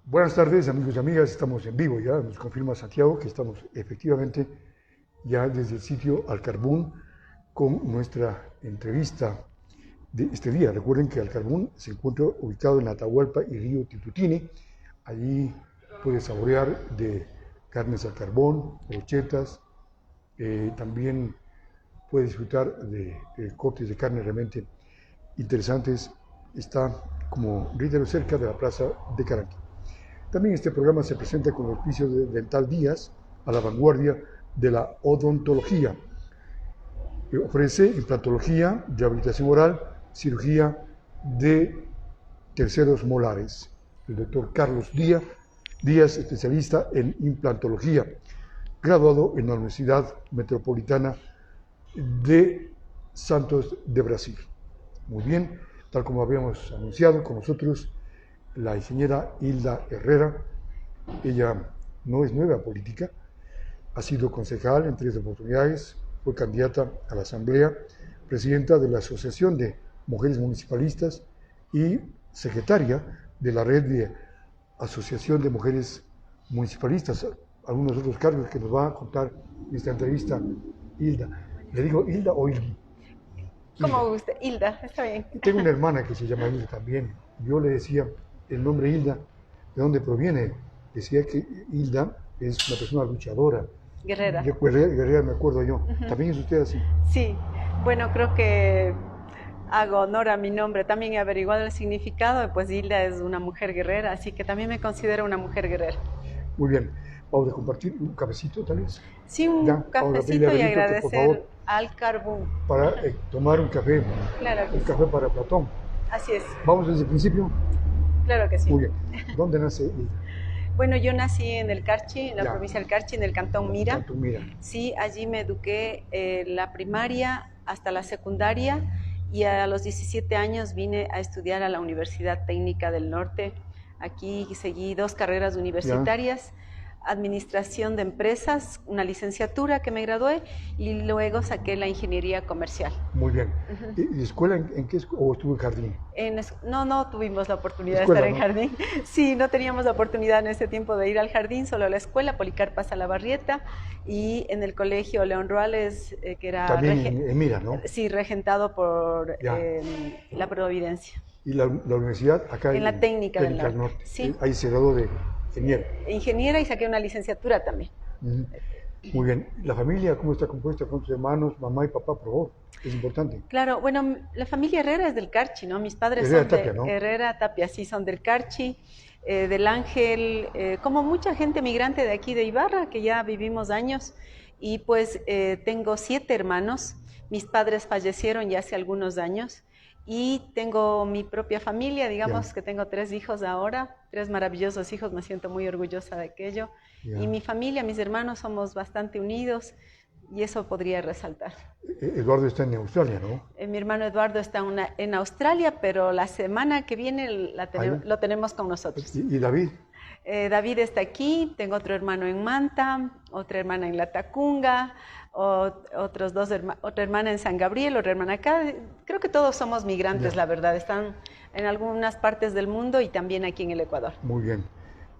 Buenas tardes, amigos y amigas. Estamos en vivo ya. Nos confirma Santiago que estamos efectivamente ya desde el sitio Alcarbún con nuestra entrevista de este día. Recuerden que Alcarbún se encuentra ubicado en Atahualpa y Río Titutini. Allí puede saborear de carnes al carbón, brochetas. También puede disfrutar de cortes de carne realmente interesantes. Está, como reitero, cerca de la plaza de Caranqui. También este programa se presenta con el auspicio de Dental Díaz, a la vanguardia de la odontología. Ofrece implantología, rehabilitación oral, cirugía de terceros molares. El doctor Carlos Díaz, especialista en implantología, graduado en la Universidad Metropolitana de Santos de Brasil. Muy bien, tal como habíamos anunciado, con nosotros la ingeniera Hilda Herrera. Ella no es nueva política, ha sido concejal en 3 oportunidades, fue candidata a la Asamblea, presidenta de la Asociación de Mujeres Municipalistas y secretaria de la Red de Asociación de Mujeres Municipalistas. Algunos otros cargos que nos va a contar en esta entrevista Hilda. ¿Le digo Hilda o Hilda? Como guste, Hilda, está bien. Tengo una hermana que se llama Hilda también. Yo le decía el nombre Hilda, ¿de dónde proviene? Decía que Hilda es una persona luchadora. Guerrera. Guerrera, me acuerdo yo. ¿También es usted así? Sí, bueno, creo que hago honor a mi nombre. También he averiguado el significado, pues Hilda es una mujer guerrera, así que también me considero una mujer guerrera. Muy bien. Vamos a compartir un cafecito, tal vez. Sí, un Ya, ahora pedirle cafecito a y Benito que, por agradecer favor, al carbón. para tomar un café, Claro que un sí. café para Platón. Así es, Vamos desde el principio. claro que sí. Muy bien. ¿Dónde nace Hilda? Bueno, yo nací en el Carchi, en la Ya. provincia del Carchi, en el cantón Mira. Cantón Mira. Sí, allí me eduqué la primaria hasta la secundaria y a los 17 años vine a estudiar a la Universidad Técnica del Norte. Aquí seguí 2 carreras universitarias, administración de empresas, una licenciatura que me gradué y luego saqué la ingeniería comercial. Muy bien. ¿Y escuela en qué escuela? ¿O estuvo en jardín? No tuvimos la oportunidad Escuela, de estar en ¿no? jardín. Sí, no teníamos la oportunidad en ese tiempo de ir al jardín, solo a la escuela, Policarpa Salabarrieta, y en el colegio León Ruales, que era También en Mira, ¿no? sí, regentado por Ya. la Providencia. Y la universidad acá En la Técnica del del Norte. Sí, Ahí se graduó de ingeniero. ingeniera y saqué una licenciatura también. Ujú. Muy bien. ¿La familia cómo está compuesta? ¿Cuántos hermanos, mamá y papá, por favor? Es importante. Claro, bueno, la familia Herrera es del Carchi, ¿no? Mis padres Herrera son de Tapia, ¿no? Herrera Tapia, sí, son del Carchi, del Ángel, como mucha gente migrante de aquí de Ibarra, que ya vivimos años, y pues tengo 7 hermanos. Mis padres fallecieron ya hace algunos años, y tengo mi propia familia, digamos Ya. que tengo 3 hijos ahora, 3 maravillosos hijos, me siento muy orgullosa de aquello. Ya. Y mi familia, mis hermanos, somos bastante unidos, y eso podría resaltar. Eduardo está en Australia, ¿no? Mi hermano Eduardo está en Australia, pero la semana que viene Ahí. lo tenemos con nosotros. ¿Y David? David está aquí, tengo otro hermano en Manta, otra hermana en Latacunga, otra hermana en San Gabriel, otra hermana acá. Creo que todos somos migrantes, Ya. la verdad. Están en algunas partes del mundo y también aquí en el Ecuador. Muy bien.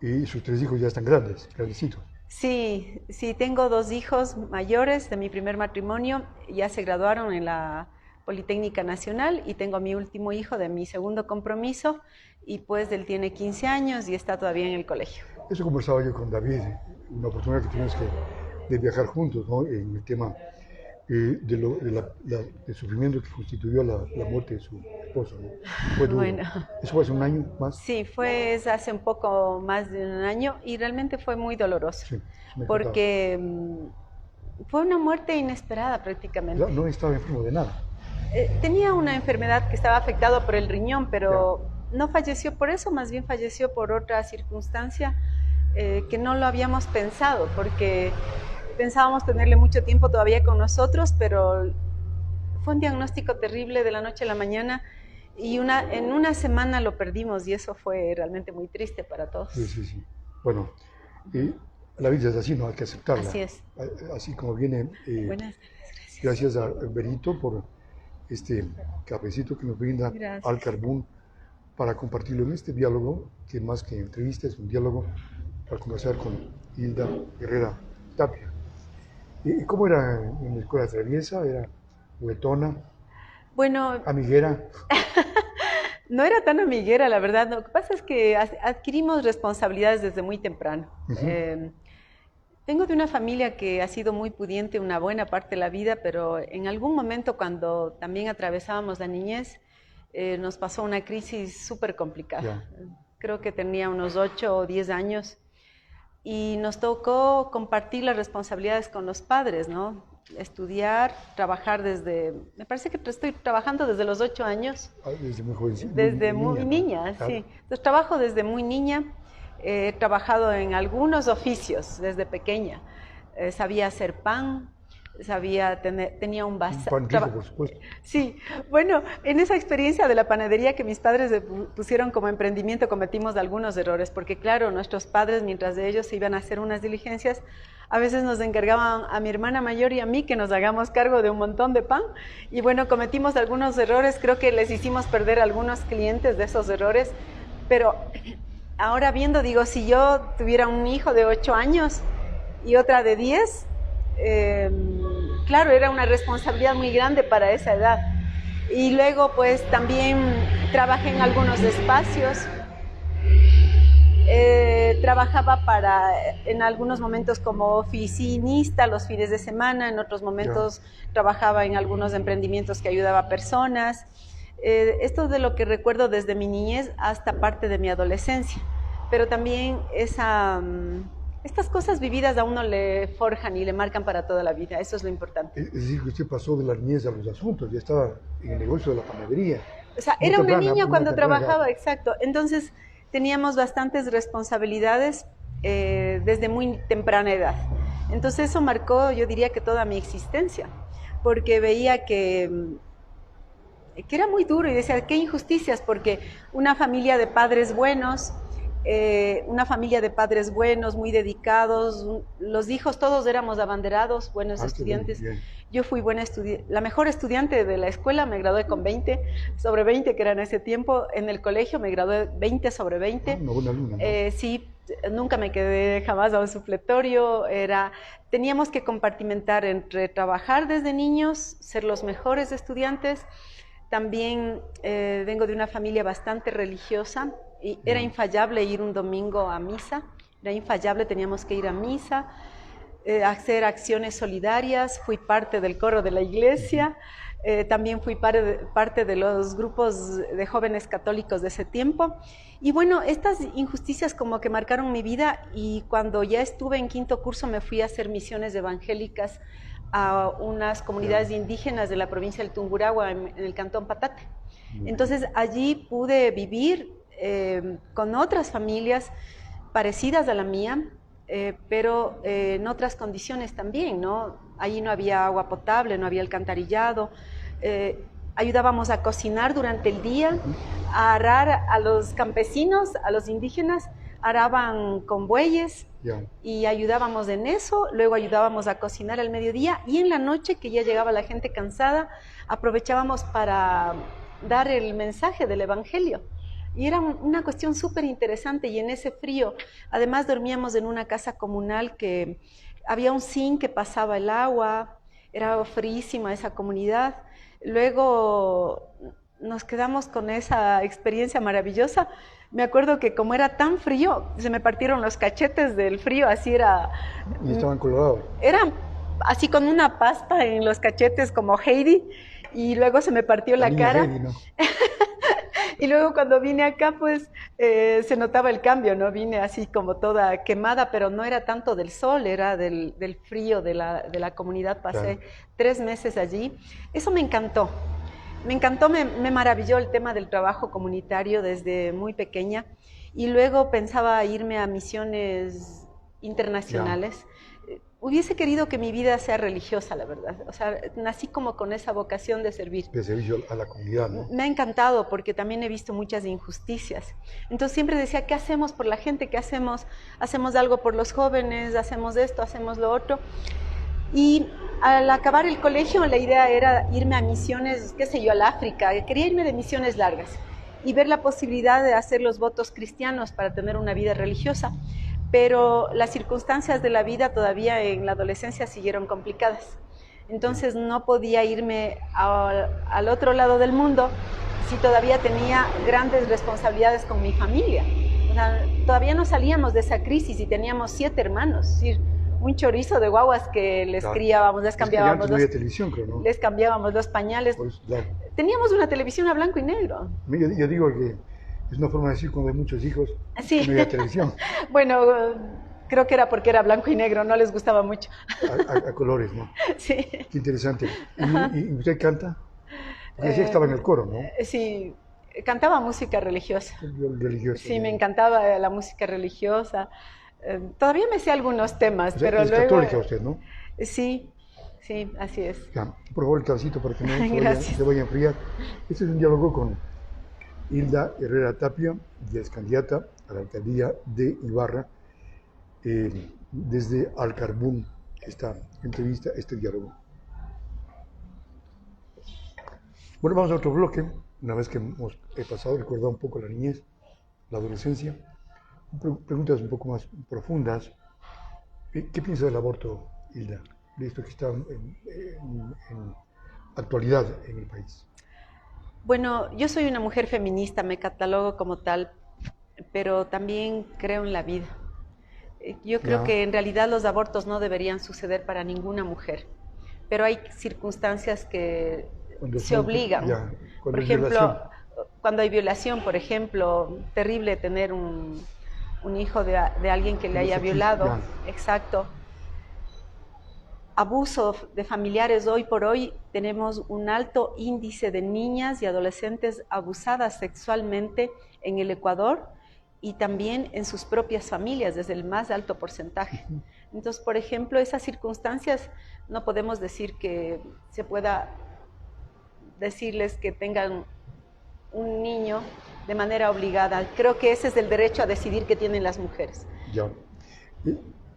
Y sus 3 hijos ya están grandecitos. Sí, sí, tengo 2 hijos mayores de mi primer matrimonio, ya se graduaron en la Politécnica Nacional, y tengo a mi último hijo de mi segundo compromiso, y pues él tiene 15 años y está todavía en el colegio. Eso conversaba yo con David, una oportunidad que tuvimos de viajar juntos, ¿no? En el tema del sufrimiento que constituyó la muerte de su esposo, ¿no? Fue duro. Bueno, ¿Eso fue hace un año más? sí, fue hace un poco más de un año y realmente fue muy doloroso, Sí, me contaba. porque fue una muerte inesperada prácticamente. No estaba enfermo de nada. Tenía una enfermedad que estaba afectado por el riñón, pero no falleció por eso, más bien falleció por otra circunstancia que no lo habíamos pensado, porque pensábamos tenerle mucho tiempo todavía con nosotros, pero fue un diagnóstico terrible de la noche a la mañana, y en una semana lo perdimos, y eso fue realmente muy triste para todos. Sí, sí, sí. Bueno, y la vida es así, ¿no? Hay que aceptarla. Así es. Así como viene. Buenas tardes, gracias. Gracias a Benito por este cafecito que nos brinda Gracias. Al Carbón para compartirlo en este diálogo, que más que entrevista es un diálogo para conversar con Hilda Herrera Tapia. ¿Y cómo era en la escuela traviesa? ¿Era juguetona? Bueno, ¿Amiguera? no era tan amiguera, la verdad. Lo que pasa es que adquirimos responsabilidades desde muy temprano. Vengo de una familia que ha sido muy pudiente una buena parte de la vida, pero en algún momento cuando también atravesábamos la niñez, nos pasó una crisis súper complicada. Creo que tenía unos 8 o 10 años y nos tocó compartir las responsabilidades con los padres, ¿no? Estudiar, trabajar me parece que estoy trabajando desde los 8 años. Desde muy jovencita. Desde muy niña, claro. Sí. Entonces trabajo desde muy niña. He trabajado en algunos oficios desde pequeña. Sabía hacer pan, tenía un bazar. Un pan rico, por supuesto. Sí, bueno, en esa experiencia de la panadería que mis padres pusieron como emprendimiento cometimos algunos errores, porque claro, nuestros padres, mientras de ellos se iban a hacer unas diligencias, a veces nos encargaban a mi hermana mayor y a mí que nos hagamos cargo de un montón de pan. Y bueno, cometimos algunos errores, creo que les hicimos perder a algunos clientes de esos errores, pero ahora viendo, digo, si yo tuviera un hijo de 8 años y otra de 10, claro, era una responsabilidad muy grande para esa edad. Y luego, pues, también trabajé en algunos espacios. Trabajaba en algunos momentos como oficinista los fines de semana, en otros momentos trabajaba en algunos emprendimientos que ayudaba a personas. Esto es de lo que recuerdo desde mi niñez hasta parte de mi adolescencia, pero también estas cosas vividas a uno le forjan y le marcan para toda la vida, eso es lo importante. Es decir, que usted pasó de la niñez a los asuntos, ya estaba en el negocio de la panadería. O sea, era una niña cuando trabajaba, exacto, entonces teníamos bastantes responsabilidades desde muy temprana edad. Entonces eso marcó, yo diría que toda mi existencia, porque veía que era muy duro y decía, qué injusticias, porque una familia de padres buenos, muy dedicados, los hijos todos éramos abanderados, buenos estudiantes. Yo fui la mejor estudiante de la escuela, me gradué con 20 sobre 20, que era en ese tiempo. En el colegio me gradué 20 sobre 20. Una buena alumna, ¿no? Sí, nunca me quedé jamás a un supletorio. Teníamos que compartimentar entre trabajar desde niños, ser los mejores estudiantes. También vengo de una familia bastante religiosa y era infallable ir un domingo a misa, era infallable, teníamos que ir a misa, hacer acciones solidarias, fui parte del coro de la iglesia, también fui parte de los grupos de jóvenes católicos de ese tiempo. Y bueno, estas injusticias como que marcaron mi vida y cuando ya estuve en 5º curso me fui a hacer misiones evangélicas a unas comunidades indígenas de la provincia del Tungurahua, en el cantón Patate. Entonces allí pude vivir con otras familias parecidas a la mía, pero en otras condiciones también, ¿no? Allí no había agua potable, no había alcantarillado, ayudábamos a cocinar durante el día, a arar a los campesinos, a los indígenas, araban con bueyes y ayudábamos en eso, luego ayudábamos a cocinar al mediodía y en la noche, que ya llegaba la gente cansada, aprovechábamos para dar el mensaje del evangelio. Y era una cuestión súper interesante y en ese frío, además dormíamos en una casa comunal que había un zinc que pasaba el agua, era fríísima esa comunidad. Luego nos quedamos con esa experiencia maravillosa. Me acuerdo que como era tan frío, se me partieron los cachetes del frío, así era... Y estaban colorados. Eran así con una pasta en los cachetes como Heidi, y luego se me partió la cara. Heidi, ¿no? Y luego cuando vine acá, pues se notaba el cambio, ¿no? Vine así como toda quemada, pero no era tanto del sol, era del frío de la comunidad. Pasé 3 meses allí. Eso me encantó. Me encantó, me maravilló el tema del trabajo comunitario desde muy pequeña. Y luego pensaba irme a misiones internacionales. Hubiese querido que mi vida sea religiosa, la verdad. O sea, nací como con esa vocación de servir. De servicio a la comunidad, ¿no? Me ha encantado porque también he visto muchas injusticias. Entonces siempre decía, ¿qué hacemos por la gente? ¿Qué hacemos? Hacemos algo por los jóvenes, hacemos esto, hacemos lo otro. Y al acabar el colegio la idea era irme a misiones, qué sé yo, al África. Quería irme de misiones largas. y ver la posibilidad de hacer los votos cristianos para tener una vida religiosa. Pero las circunstancias de la vida todavía en la adolescencia siguieron complicadas. Entonces no podía irme al otro lado del mundo si todavía tenía grandes responsabilidades con mi familia. O sea, todavía no salíamos de esa crisis y teníamos 7 hermanos, es decir, un chorizo de guaguas que les criábamos, les cambiábamos, no había televisión, creo, ¿no? les cambiábamos los pañales. Pues, claro. Teníamos una televisión a blanco y negro. Yo digo que es una forma de decir cuando hay muchos hijos, sí. no había televisión. Bueno, creo que era porque era blanco y negro, no les gustaba mucho. A colores, ¿no? Sí. Qué interesante. ¿Y usted canta? Porque decía que estaba en el coro, ¿no? Sí, cantaba música religiosa. Religiosa. Sí, me encantaba la música religiosa. Todavía me sé algunos temas, O sea, pero es luego... católica usted, ¿no? Sí, sí, así es. Ya, por favor, el cabecito para que no Gracias. se vaya a enfriar. Este es un diálogo con Hilda Herrera Tapia, ya es candidata a la alcaldía de Ibarra, desde Alcarbún, esta entrevista, este diálogo. Bueno, vamos a otro bloque, una vez que hemos pasado, recordado un poco la niñez, la adolescencia, preguntas un poco más profundas. ¿Qué piensa del aborto, Hilda? De esto que está en actualidad en el país. Bueno, yo soy una mujer feminista, me catalogo como tal, pero también creo en la vida. Yo creo que en realidad los abortos no deberían suceder para ninguna mujer, pero hay circunstancias que se obligan. Por ejemplo, cuando hay violación, por ejemplo, terrible tener un hijo de alguien que le haya violado. Exacto. Abuso de familiares, hoy por hoy tenemos un alto índice de niñas y adolescentes abusadas sexualmente en el Ecuador y también en sus propias familias, desde el más alto porcentaje. Entonces, por ejemplo, esas circunstancias no podemos decir que se pueda decirles que tengan un niño de manera obligada. Creo que ese es el derecho a decidir que tienen las mujeres. Ya.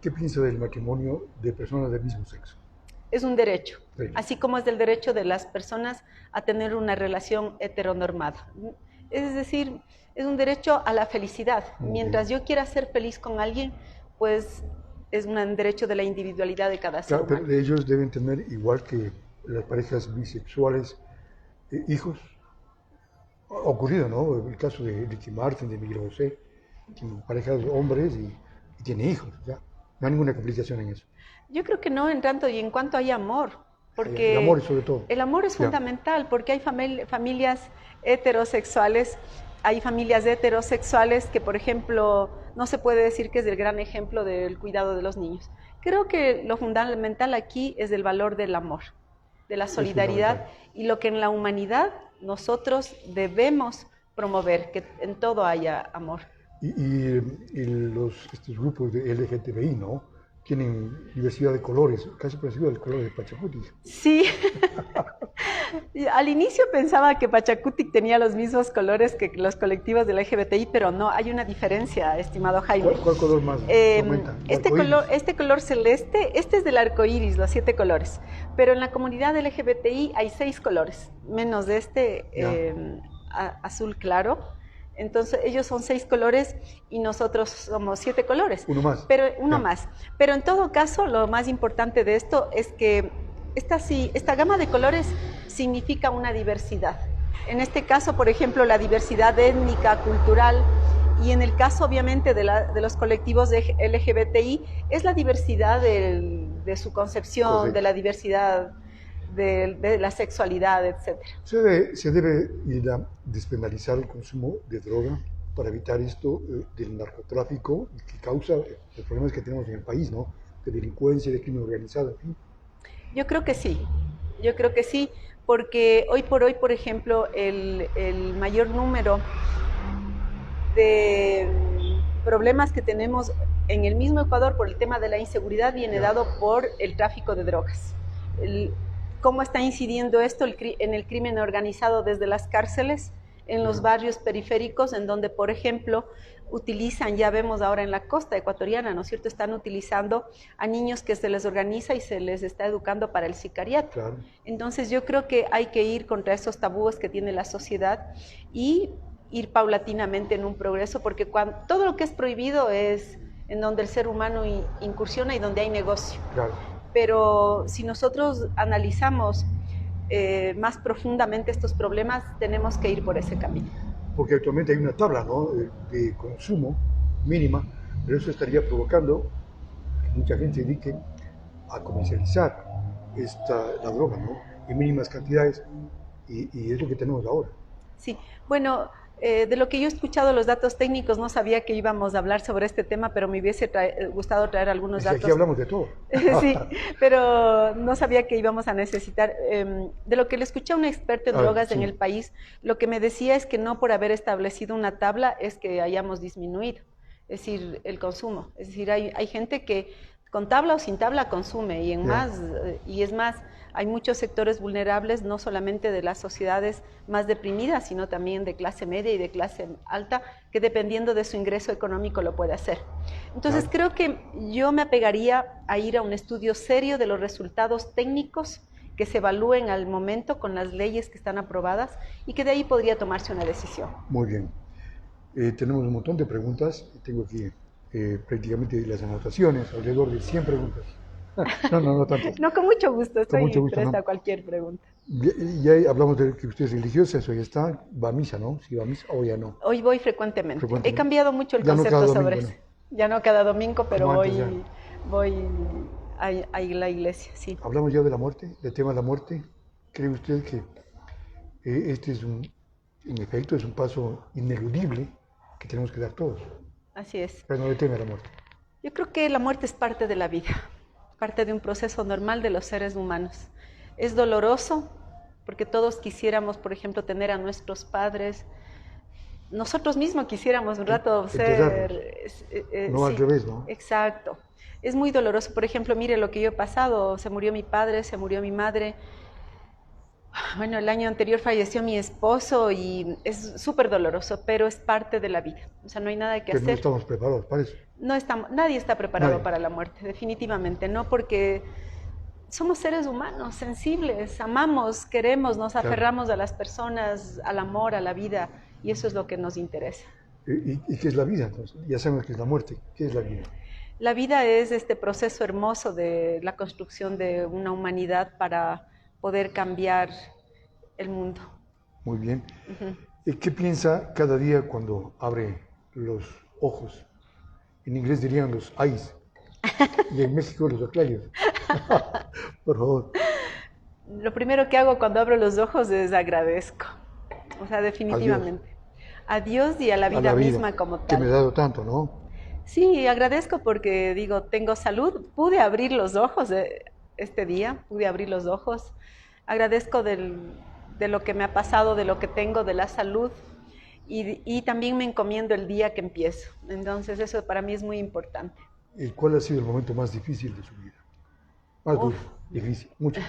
¿Qué piensa del matrimonio de personas del mismo sexo? Es un derecho, sí. Así como es del derecho de las personas a tener una relación heteronormada. Es decir, es un derecho a la felicidad. Mientras yo quiera ser feliz con alguien, pues es un derecho de la individualidad de cada ser humano. Pero ellos deben tener, igual que las parejas bisexuales, hijos. Ha ocurrido, ¿no? El caso de Ricky Martin, de Miguel José, tienen parejas hombres y tiene hijos. ¿Ya? No hay ninguna complicación en eso. Yo creo que no en tanto y en cuanto hay amor, porque el amor sobre todo. El amor es fundamental, porque hay familias heterosexuales, que, por ejemplo, no se puede decir que es el gran ejemplo del cuidado de los niños. Creo que lo fundamental aquí es el valor del amor, de la solidaridad y lo que en la humanidad nosotros debemos promover, que en todo haya amor. Y estos grupos de LGTBI, ¿no? Tienen diversidad de colores, casi parecido al color de Pachacutic. Sí, al inicio pensaba que Pachacutic tenía los mismos colores que los colectivos del LGBTI, pero no, hay una diferencia, estimado Jaime. ¿Cuál color más aumenta? Este color celeste, este es del arco iris, los 7 colores, pero en la comunidad LGBTI hay 6 colores, menos de este azul claro. Entonces ellos son 6 colores y nosotros somos 7 colores. Uno más. Uno más. Pero en todo caso, lo más importante de esto es que esta gama de colores significa una diversidad. En este caso, por ejemplo, la diversidad étnica, cultural, y en el caso obviamente de los colectivos de LGBTI, es la diversidad de su concepción, correcto, de la diversidad de la sexualidad, etc. Se debe ir a despenalizar el consumo de droga para evitar esto del narcotráfico que causa los problemas que tenemos en el país, ¿no? De delincuencia, de crimen organizado, en fin. Yo creo que sí, porque hoy por hoy, por ejemplo, el mayor número de problemas que tenemos en el mismo Ecuador por el tema de la inseguridad viene dado por el tráfico de drogas. ¿Cómo está incidiendo esto en el crimen organizado desde las cárceles, en los barrios periféricos, en donde, por ejemplo, utilizan, ya vemos ahora en la costa ecuatoriana, ¿no es cierto?, están utilizando a niños que se les organiza y se les está educando para el sicariato. Claro. Entonces yo creo que hay que ir contra esos tabúes que tiene la sociedad y ir paulatinamente en un progreso, porque todo lo que es prohibido es en donde el ser humano incursiona y donde hay negocio. Claro. Pero si nosotros analizamos más profundamente estos problemas, tenemos que ir por ese camino. Porque actualmente hay una tabla, ¿no?, de consumo mínima, pero eso estaría provocando que mucha gente se dedique a comercializar la droga, ¿no?, en mínimas cantidades, y es lo que tenemos ahora. Sí, bueno, de lo que yo he escuchado los datos técnicos, no sabía que íbamos a hablar sobre este tema, pero me hubiese gustado traer algunos datos. Aquí hablamos de todo. Sí, pero no sabía que íbamos a necesitar. De lo que le escuché a un experto en drogas en el país, lo que me decía es que no por haber establecido una tabla es que hayamos disminuido, es decir, el consumo. Es decir, hay gente que con tabla o sin tabla consume, y es más, hay muchos sectores vulnerables, no solamente de las sociedades más deprimidas, sino también de clase media y de clase alta, que dependiendo de su ingreso económico lo puede hacer. Entonces creo que yo me apegaría a ir a un estudio serio de los resultados técnicos que se evalúen al momento con las leyes que están aprobadas, y que de ahí podría tomarse una decisión. Muy bien. Tenemos un montón de preguntas. Tengo aquí prácticamente las anotaciones, alrededor de 100 preguntas. No tanto. No, con mucho gusto, estoy presta a cualquier pregunta. Ya hablamos de que usted es religiosa, eso ya está. ¿Va a misa, no? ¿Sí va a misa o ya no? Hoy voy frecuentemente. He cambiado mucho el concepto sobre eso. Ya no cada domingo, pero voy a la iglesia, sí. Hablamos ya de la muerte, del tema de la muerte. ¿Cree usted que este en efecto, es un paso ineludible que tenemos que dar todos? Así es. Pero no le teme a la muerte. Yo creo que la muerte es parte de la vida, parte de un proceso normal de los seres humanos. Es doloroso porque todos quisiéramos, por ejemplo, tener a nuestros padres. Nosotros mismos quisiéramos un rato ser... no al revés, ¿no? Exacto. Es muy doloroso. Por ejemplo, mire lo que yo he pasado. Se murió mi padre, se murió mi madre. Bueno, el año anterior falleció mi esposo y es súper doloroso, pero es parte de la vida. O sea, no hay nada que hacer. No estamos preparados para eso. Nadie está preparado para la muerte, definitivamente no, porque somos seres humanos, sensibles, amamos, queremos, nos aferramos a las personas, al amor, a la vida, y eso es lo que nos interesa. ¿Y qué es la vida, entonces? Ya sabemos qué es la muerte. ¿Qué es la vida? La vida es este proceso hermoso de la construcción de una humanidad para poder cambiar el mundo. Muy bien. ¿Qué piensa cada día cuando abre los ojos? En inglés dirían los eyes, y en México los oclayos. Por favor. Lo primero que hago cuando abro los ojos es agradezco. O sea, definitivamente. A Dios y a la vida misma como tal. Que me ha dado tanto, ¿no? Sí, agradezco porque digo, tengo salud, pude abrir los ojos este día, pude abrir los ojos. Agradezco de lo que me ha pasado, de lo que tengo, de la salud, y también me encomiendo el día que empiezo. Entonces eso para mí es muy importante. ¿Y cuál ha sido el momento más difícil de su vida? Más duro, difícil, mucho.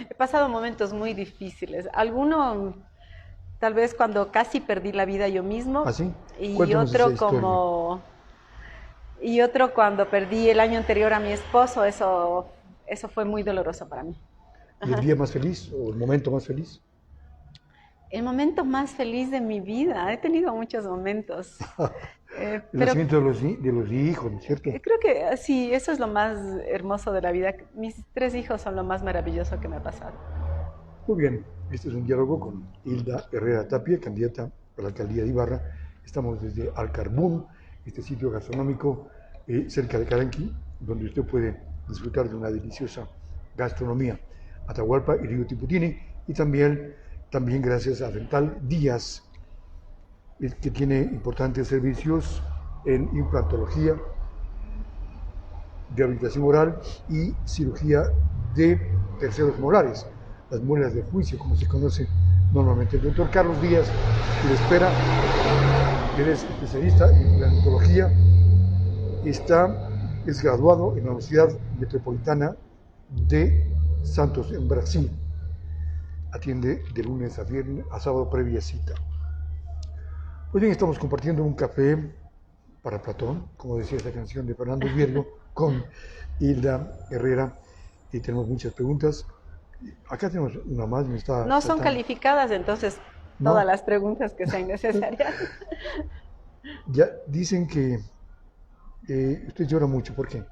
He pasado momentos muy difíciles. Alguno, tal vez cuando casi perdí la vida yo mismo. ¿Ah, sí? Y otro cuando perdí el año anterior a mi esposo. Eso fue muy doloroso para mí. ¿Y el día más feliz o el momento más feliz? El momento más feliz de mi vida. He tenido muchos momentos. El nacimiento de los hijos, ¿no es cierto? Creo que sí, eso es lo más hermoso de la vida. Mis 3 hijos son lo más maravilloso que me ha pasado. Muy bien, este es un diálogo con Hilda Herrera Tapia, candidata a la alcaldía de Ibarra. Estamos desde Alcarbún, este sitio gastronómico cerca de Caranqui, donde usted puede disfrutar de una deliciosa gastronomía. Atahualpa y Río Tiputini, y también gracias a Rental Díaz, que tiene importantes servicios en implantología, rehabilitación oral y cirugía de terceros molares, las muelas de juicio, como se conoce normalmente. El doctor Carlos Díaz le espera. Él es especialista en implantología, es graduado en la Universidad Metropolitana de Santos, en Brasil. Atiende de lunes a sábado previa cita. Pues bien, estamos compartiendo un café para Platón, como decía esta canción de Fernando Viergo, con Hilda Herrera, y tenemos muchas preguntas. Acá tenemos una más. No son calificadas, entonces todas las preguntas que sean necesarias. Ya dicen que usted llora mucho, ¿por qué?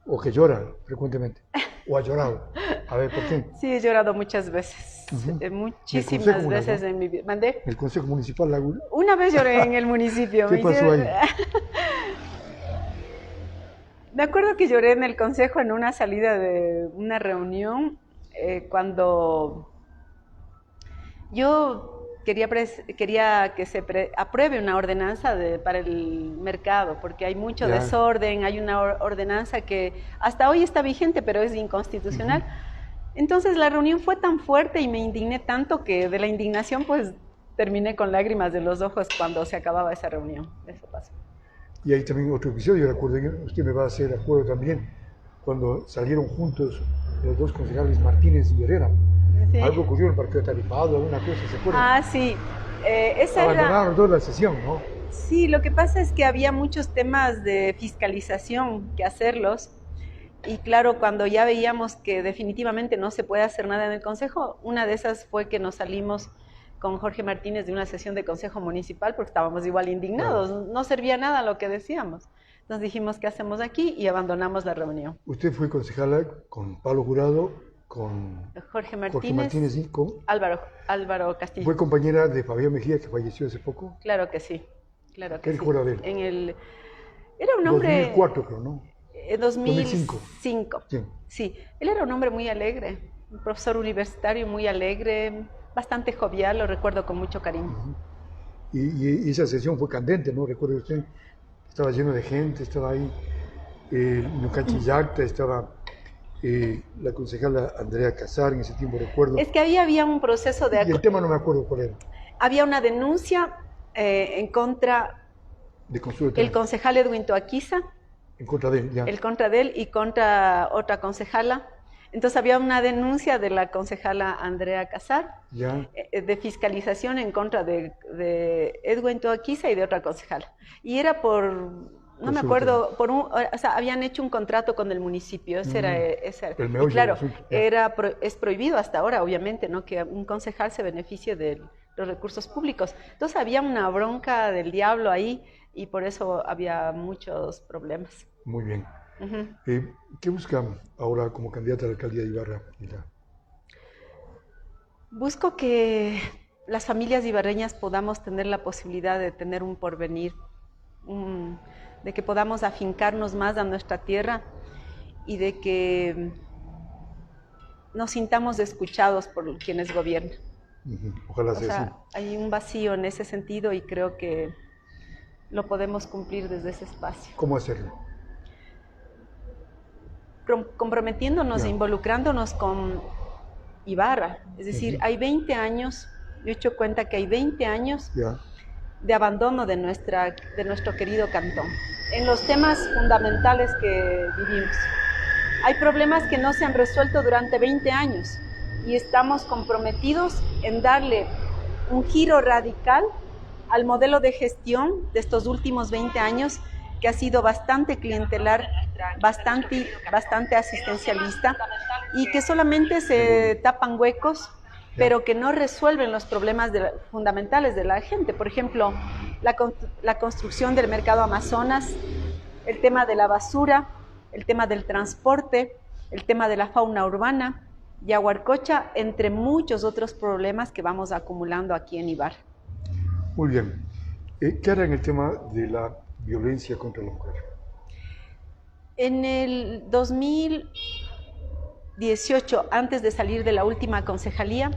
O que llora frecuentemente, o ha llorado. A ver, ¿por qué? Sí, he llorado muchas veces, muchísimas veces en mi vida. ¿Mandé? ¿El Consejo Municipal? Una vez lloré en el municipio. ¿Qué pasó ahí? Me acuerdo que lloré en el consejo en una salida de una reunión cuando yo quería que se apruebe una ordenanza para el mercado, porque hay mucho desorden, hay una ordenanza que hasta hoy está vigente, pero es inconstitucional. Entonces la reunión fue tan fuerte y me indigné tanto que de la indignación pues terminé con lágrimas de los ojos cuando se acababa esa reunión. Eso pasó. Y hay también otro episodio, recuerdo, usted me va a hacer acuerdo también, cuando salieron juntos los dos concejales Martínez y Herrera. Sí. Algo ocurrió en el Parque Taripado, alguna cosa, ¿se acuerdan? Ah, sí. Abandonaron toda la sesión, ¿no? Sí, lo que pasa es que había muchos temas de fiscalización que hacerlos. Y claro, cuando ya veíamos que definitivamente no se puede hacer nada en el Consejo, una de esas fue que nos salimos con Jorge Martínez de una sesión de Consejo Municipal porque estábamos igual indignados, no servía nada lo que decíamos. Entonces dijimos, ¿qué hacemos aquí? Y abandonamos la reunión. Usted fue concejala con Pablo Jurado, con Jorge Martínez y con Álvaro Castillo. ¿Fue compañera de Fabián Mejía, que falleció hace poco? Claro que sí, claro que sí. ¿Qué recuerda de él? Era un hombre... 2004 creo, ¿no? 2005. Sí. Sí, él era un hombre muy alegre, un profesor universitario muy alegre, bastante jovial, lo recuerdo con mucho cariño. Y esa sesión fue candente, ¿no? Recuerda usted, estaba lleno de gente, estaba ahí Nucanchi Yacta, estaba la concejala Andrea Casar, en ese tiempo recuerdo. Es que ahí había un proceso de... Y el tema no me acuerdo cuál era. Había una denuncia en contra del concejal Edwin Toaquiza. En contra de él, ya. Contra de él y contra otra concejala. Entonces había una denuncia de la concejala Andrea Casar de fiscalización en contra de Edwin Toaquiza y de otra concejala. Y era no me acuerdo, habían hecho un contrato con el municipio, ese era. El meollo, y claro, es prohibido hasta ahora, obviamente, ¿no? Que un concejal se beneficie de los recursos públicos. Entonces había una bronca del diablo ahí y por eso había muchos problemas. Muy bien. ¿Qué busca ahora como candidata a la alcaldía de Ibarra? Busco que las familias ibarreñas podamos tener la posibilidad de tener un porvenir, de que podamos afincarnos más a nuestra tierra y de que nos sintamos escuchados por quienes gobiernan. Ojalá sea así. Hay un vacío en ese sentido y creo que lo podemos cumplir desde ese espacio. ¿Cómo hacerlo? Comprometiéndonos e involucrándonos con Ibarra. Es decir, hay 20 años, yo he hecho cuenta que hay 20 años de abandono de nuestro querido cantón en los temas fundamentales que vivimos. Hay problemas que no se han resuelto durante 20 años y estamos comprometidos en darle un giro radical al modelo de gestión de estos últimos 20 años que ha sido bastante clientelar, bastante asistencialista y que solamente se tapan huecos, pero que no resuelven los problemas fundamentales de la gente. Por ejemplo, la construcción del mercado Amazonas, el tema de la basura, el tema del transporte, el tema de la fauna urbana, Yaguarcocha, entre muchos otros problemas que vamos acumulando aquí en Ibarra. Muy bien. ¿Qué hará en el tema de la violencia contra la mujer? En el 2018, antes de salir de la última concejalía,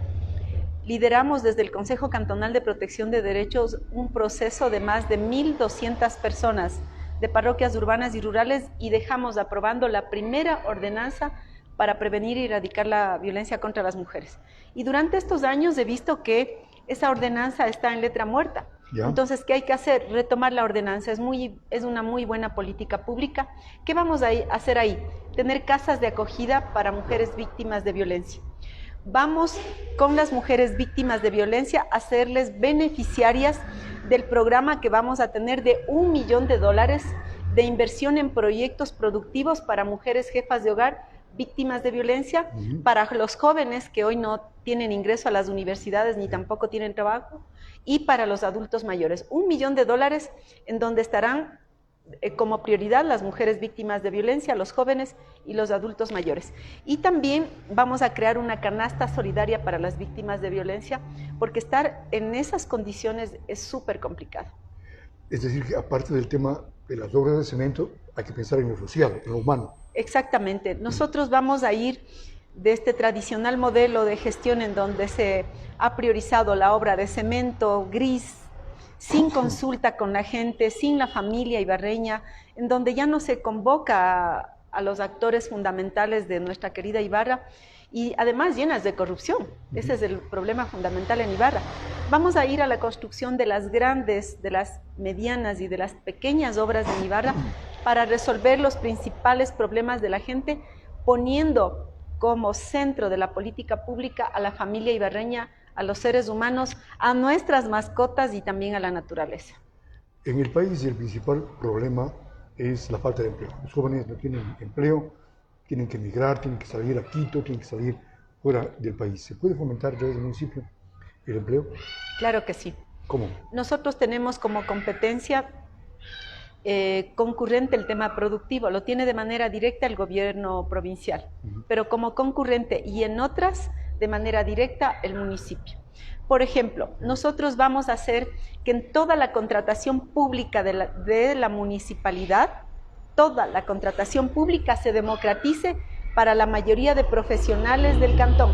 lideramos desde el Consejo Cantonal de Protección de Derechos un proceso de más de 1.200 personas de parroquias urbanas y rurales y dejamos aprobando la primera ordenanza para prevenir y erradicar la violencia contra las mujeres. Y durante estos años he visto que esa ordenanza está en letra muerta. Entonces, ¿qué hay que hacer? Retomar la ordenanza. Es una muy buena política pública. ¿Qué vamos a hacer ahí? Tener casas de acogida para mujeres víctimas de violencia. Vamos con las mujeres víctimas de violencia a hacerles beneficiarias del programa que vamos a tener de $1 millón de inversión en proyectos productivos para mujeres jefas de hogar víctimas de violencia, para los jóvenes que hoy no tienen ingreso a las universidades ni tampoco tienen trabajo, y para los adultos mayores. $1 millón en donde estarán como prioridad las mujeres víctimas de violencia, los jóvenes y los adultos mayores. Y también vamos a crear una canasta solidaria para las víctimas de violencia, porque estar en esas condiciones es súper complicado. Es decir, que aparte del tema de las obras de cemento, hay que pensar en lo social, en lo humano. Exactamente. Nosotros vamos a ir de este tradicional modelo de gestión en donde se ha priorizado la obra de cemento gris, sin consulta con la gente, sin la familia ibarreña, en donde ya no se convoca a los actores fundamentales de nuestra querida Ibarra, y además llenas de corrupción. Ese es el problema fundamental en Ibarra. Vamos a ir a la construcción de las grandes, de las medianas y de las pequeñas obras de Ibarra para resolver los principales problemas de la gente, poniendo como centro de la política pública a la familia ibarreña, a los seres humanos, a nuestras mascotas y también a la naturaleza. En el país el principal problema es la falta de empleo. Los jóvenes no tienen empleo, tienen que emigrar, tienen que salir a Quito, tienen que salir fuera del país. ¿Se puede fomentar desde el municipio el empleo? Claro que sí. ¿Cómo? Nosotros tenemos como competencia concurrente el tema productivo, lo tiene de manera directa el gobierno provincial, pero como concurrente y en otras de manera directa el municipio. Por ejemplo, nosotros vamos a hacer que en toda la contratación pública de la municipalidad, toda la contratación pública se democratice para la mayoría de profesionales del cantón.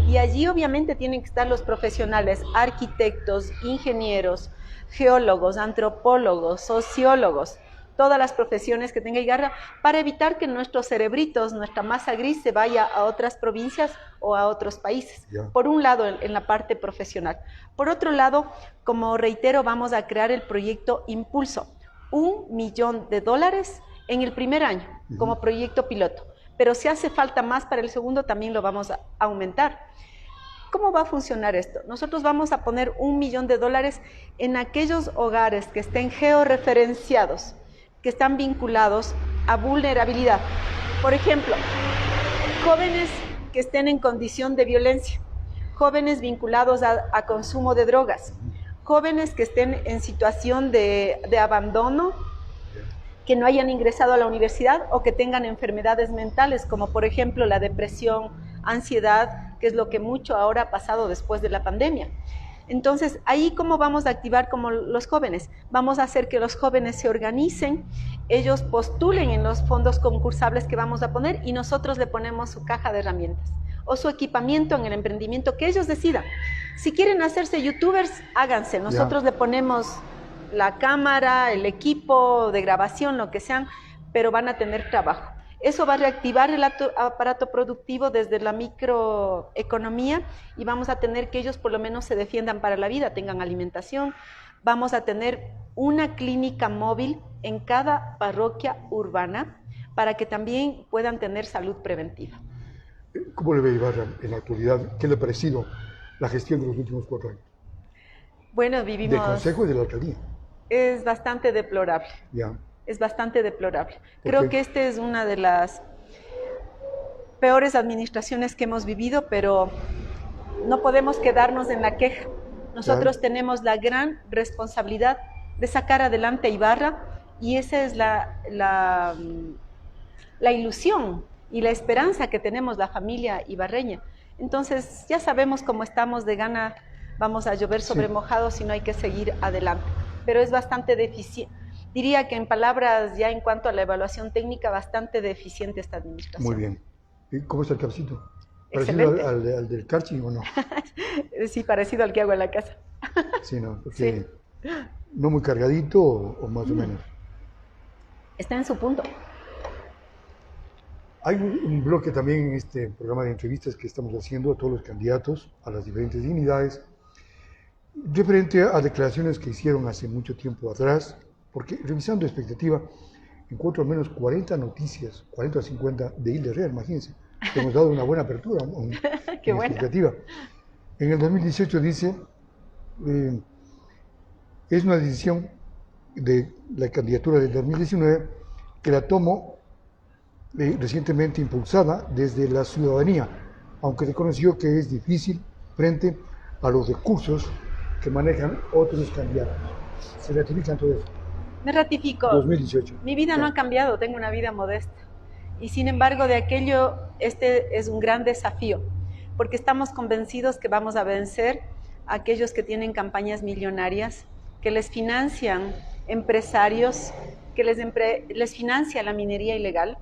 Y allí obviamente tienen que estar los profesionales, arquitectos, ingenieros, geólogos, antropólogos, sociólogos, todas las profesiones que tenga Ibarra, para evitar que nuestros cerebritos, nuestra masa gris se vaya a otras provincias o a otros países. Por un lado, en la parte profesional. Por otro lado, como reitero, vamos a crear el proyecto Impulso, $1 millón en el primer año como proyecto piloto. Pero si hace falta más para el segundo, también lo vamos a aumentar. ¿Cómo va a funcionar esto? Nosotros vamos a poner $1 millón en aquellos hogares que estén georreferenciados, que están vinculados a vulnerabilidad. Por ejemplo, jóvenes que estén en condición de violencia, jóvenes vinculados a consumo de drogas, jóvenes que estén en situación de abandono, que no hayan ingresado a la universidad o que tengan enfermedades mentales, como por ejemplo la depresión, ansiedad, que es lo que mucho ahora ha pasado después de la pandemia. Entonces, ahí ¿cómo vamos a activar como los jóvenes? Vamos a hacer que los jóvenes se organicen, ellos postulen en los fondos concursables que vamos a poner y nosotros le ponemos su caja de herramientas o su equipamiento en el emprendimiento, que ellos decidan. Si quieren hacerse youtubers, háganse. Nosotros le ponemos la cámara, el equipo de grabación, lo que sean, pero van a tener trabajo. Eso va a reactivar el aparato productivo desde la microeconomía y vamos a tener que ellos por lo menos se defiendan para la vida, tengan alimentación. Vamos a tener una clínica móvil en cada parroquia urbana para que también puedan tener salud preventiva. ¿Cómo le ve Ibarra en la actualidad? ¿Qué le ha parecido la gestión de los últimos 4 años? Bueno, vivimos... Del Consejo y de la Alcaldía. Es bastante deplorable. Es bastante deplorable. Creo que esta es una de las peores administraciones que hemos vivido, pero no podemos quedarnos en la queja. Nosotros tenemos la gran responsabilidad de sacar adelante a Ibarra y esa es la ilusión y la esperanza que tenemos la familia ibarreña. Entonces ya sabemos cómo estamos de gana, vamos a llover sobre mojados y no hay que seguir adelante. Pero es bastante deficiente, diría que en palabras ya en cuanto a la evaluación técnica, bastante deficiente esta administración. Muy bien. ¿Y cómo está el cafecito? ¿Parecido al del Carchi o no? Sí, parecido al que hago en la casa. Sí, no, porque no muy cargadito o más o menos. Está en su punto. Hay un bloque también en este programa de entrevistas que estamos haciendo a todos los candidatos, a las diferentes dignidades, referente a declaraciones que hicieron hace mucho tiempo atrás, porque revisando expectativa, encuentro al menos 40 noticias, 40 o 50 de Hilda Herrera, imagínense, que hemos dado una buena apertura en expectativa. En el 2018 dice, es una decisión de la candidatura del 2019 que la tomo recientemente impulsada desde la ciudadanía, aunque reconoció que es difícil frente a los recursos que manejan otros candidatos. ¿Se ratifican todo eso? Me ratifico. 2018. Mi vida no ha cambiado, tengo una vida modesta. Y sin embargo, de aquello, este es un gran desafío, porque estamos convencidos que vamos a vencer a aquellos que tienen campañas millonarias, que les financian empresarios, que les financia la minería ilegal,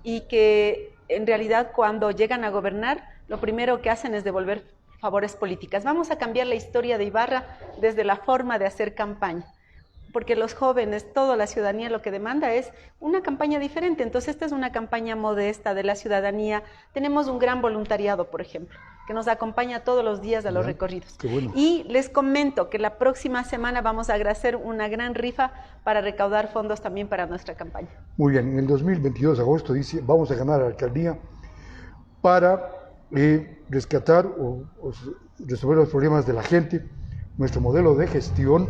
y que en realidad cuando llegan a gobernar, lo primero que hacen es devolver favores políticas. Vamos a cambiar la historia de Ibarra desde la forma de hacer campaña, porque los jóvenes, toda la ciudadanía lo que demanda es una campaña diferente. Entonces esta es una campaña modesta de la ciudadanía. Tenemos un gran voluntariado, por ejemplo, que nos acompaña todos los días a los recorridos. Qué bueno. Y les comento que la próxima semana vamos a hacer una gran rifa para recaudar fondos también para nuestra campaña. Muy bien, en el 2022, agosto, dice, vamos a ganar a la alcaldía para rescatar o resolver los problemas de la gente. Nuestro modelo de gestión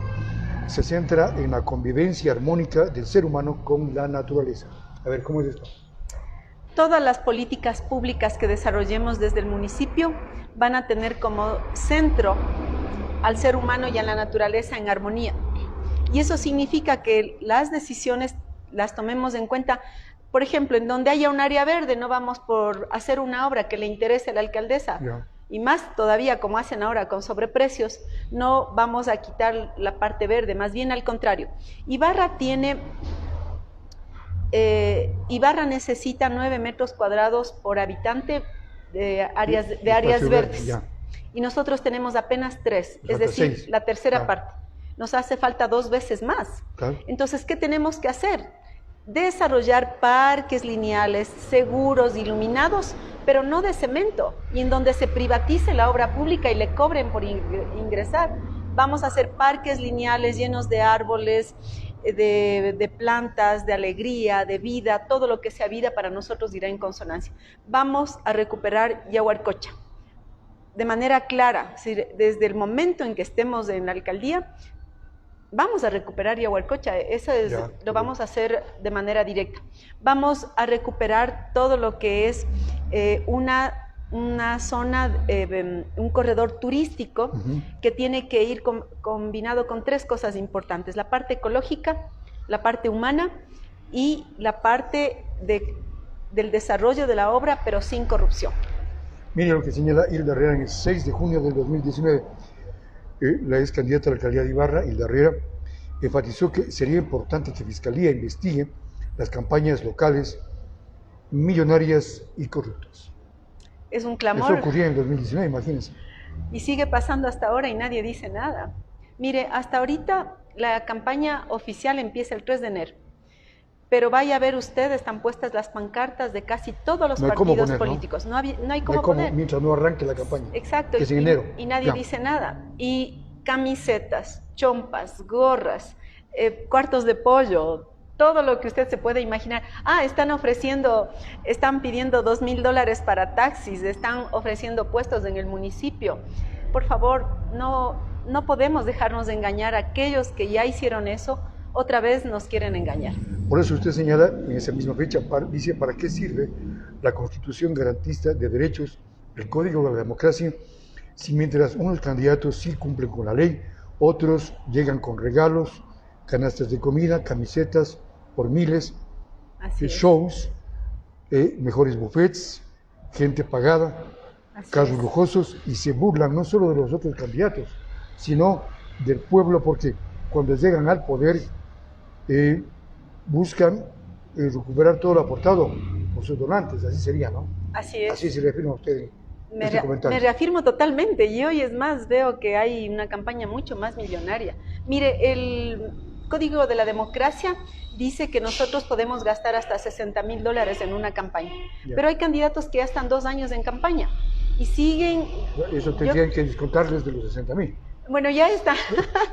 se centra en la convivencia armónica del ser humano con la naturaleza. A ver, ¿cómo es esto? Todas las políticas públicas que desarrollemos desde el municipio van a tener como centro al ser humano y a la naturaleza en armonía. Y eso significa que las decisiones las tomemos en cuenta. Por ejemplo, en donde haya un área verde, no vamos por hacer una obra que le interese a la alcaldesa. Y más todavía, como hacen ahora con sobreprecios, no vamos a quitar la parte verde, más bien al contrario. Ibarra necesita 9 metros cuadrados por habitante de áreas verdes. Y nosotros tenemos apenas 3, es decir, 6. La tercera parte. Nos hace falta 2 veces más. Entonces, ¿qué tenemos que hacer? Desarrollar parques lineales seguros, iluminados, pero no de cemento, y en donde se privatice la obra pública y le cobren por ingresar. Vamos a hacer parques lineales llenos de árboles, de plantas, de alegría, de vida. Todo lo que sea vida para nosotros irá en consonancia. Vamos a recuperar Yaguarcocha de manera clara, desde el momento en que estemos en la alcaldía. Vamos a recuperar Yaguarcocha, lo vamos a hacer de manera directa. Vamos a recuperar todo lo que es una zona, un corredor turístico que tiene que ir combinado con 3 cosas importantes: la parte ecológica, la parte humana y la parte del desarrollo de la obra, pero sin corrupción. Mire lo que señala Hilda Herrera en el 6 de junio del 2019. La ex candidata a la alcaldía de Ibarra, Hilda Herrera, enfatizó que sería importante que Fiscalía investigue las campañas locales millonarias y corruptas. Es un clamor. Eso ocurría en el 2019, imagínense. Y sigue pasando hasta ahora y nadie dice nada. Mire, hasta ahorita la campaña oficial empieza el 3 de enero. Pero vaya a ver usted, están puestas las pancartas de casi todos los partidos políticos. No hay cómo poner. Mientras no arranque la campaña. Exacto. Que es en enero. Y nadie dice nada. Y camisetas, chompas, gorras, cuartos de pollo, todo lo que usted se puede imaginar. Están pidiendo $2,000 para taxis, están ofreciendo puestos en el municipio. Por favor, no podemos dejarnos engañar. Aquellos que ya hicieron eso, otra vez nos quieren engañar. Por eso usted señala en esa misma fecha, dice, ¿para qué sirve la Constitución garantista de derechos, el Código de la Democracia, si mientras unos candidatos sí cumplen con la ley, otros llegan con regalos, canastas de comida, camisetas por miles, shows, mejores buffets, gente pagada, carros lujosos, y se burlan no solo de los otros candidatos, sino del pueblo, porque cuando llegan al poder buscan recuperar todo lo aportado por sus donantes, así sería, ¿no? Así es. Así se refiere a usted. Me reafirmo totalmente, y hoy es más, veo que hay una campaña mucho más millonaria. Mire, el Código de la Democracia dice que nosotros podemos gastar hasta $60,000 en una campaña, pero hay candidatos que ya están 2 años en campaña y siguen... Eso tendrían que descontarles de los 60,000. Bueno, ya está.